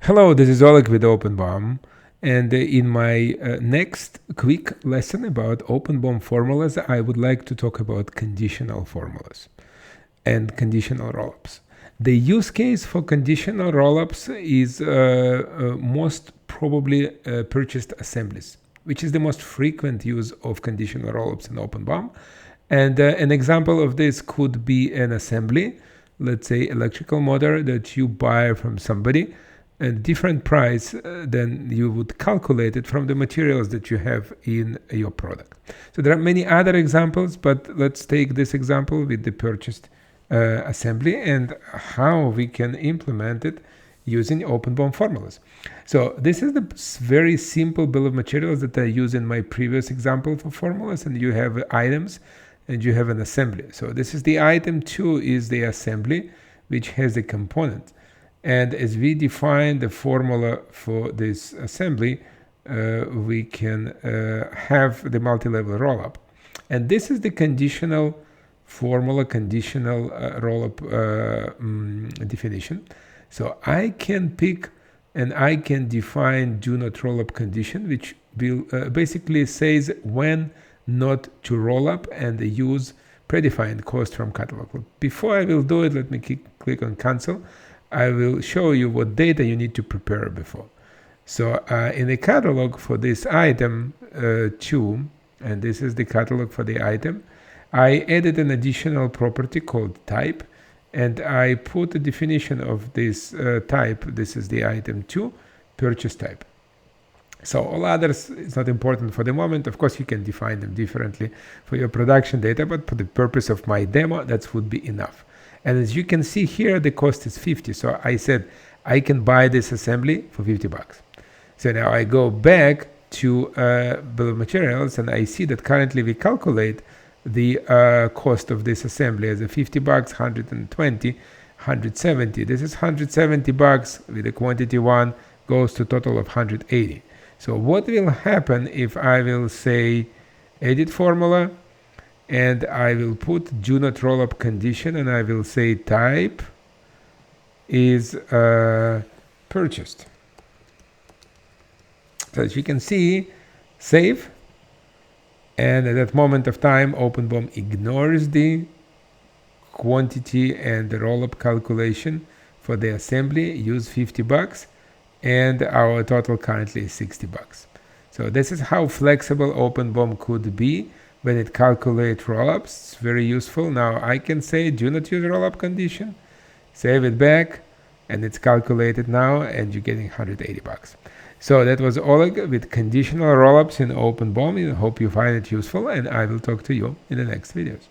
Hello, this is Oleg with OpenBOM, and in my next quick lesson about OpenBOM formulas, I would like to talk about conditional formulas and conditional rollups. The use case for conditional rollups is most probably purchased assemblies, which is the most frequent use of conditional rollups in OpenBOM. And an example of this could be an assembly, let's say electrical motor that you buy from somebody, a different price than you would calculate it from the materials that you have in your product. So there are many other examples, but let's take this example with the purchased assembly and how we can implement it using OpenBOM formulas. So this is the very simple bill of materials that I used in my previous example for formulas, and you have items and you have an assembly. So this is the item 2 is the assembly, which has a component. And as we define the formula for this assembly, we can have the multi-level rollup. And this is the conditional formula, conditional rollup definition. So I can pick and I can define do not rollup condition, which will basically says when not to rollup and use predefined cost from catalog. Before I will do it, let me click on cancel. I will show you what data you need to prepare before. So in the catalog for this item 2, and this is the catalog for the item, I added an additional property called type, and I put a definition of this type. This is the item 2, purchase type. So all others is not important for the moment. Of course, you can define them differently for your production data, but for the purpose of my demo, that would be enough. And as you can see here, the cost is 50. So I said I can buy this assembly for 50 bucks. So now I go back to bill of materials, and I see that currently we calculate the cost of this assembly as a 50 bucks, 120, 170. This is 170 bucks with the quantity 1 goes to total of 180. So what will happen if I will say edit formula, and I will put do not rollup condition, and I will say type is purchased. So as you can see, save, and at that moment of time OpenBOM ignores the quantity and the rollup calculation for the assembly, use 50 bucks, and our total currently is 60 bucks. So this is how flexible OpenBOM could be when it calculates rollups. It's very useful. Now I can say do not use rollup condition, save it back, and it's calculated now, and you're getting 180 bucks. So that was Oleg with conditional rollups in OpenBOM. I hope you find it useful, and I will talk to you in the next videos.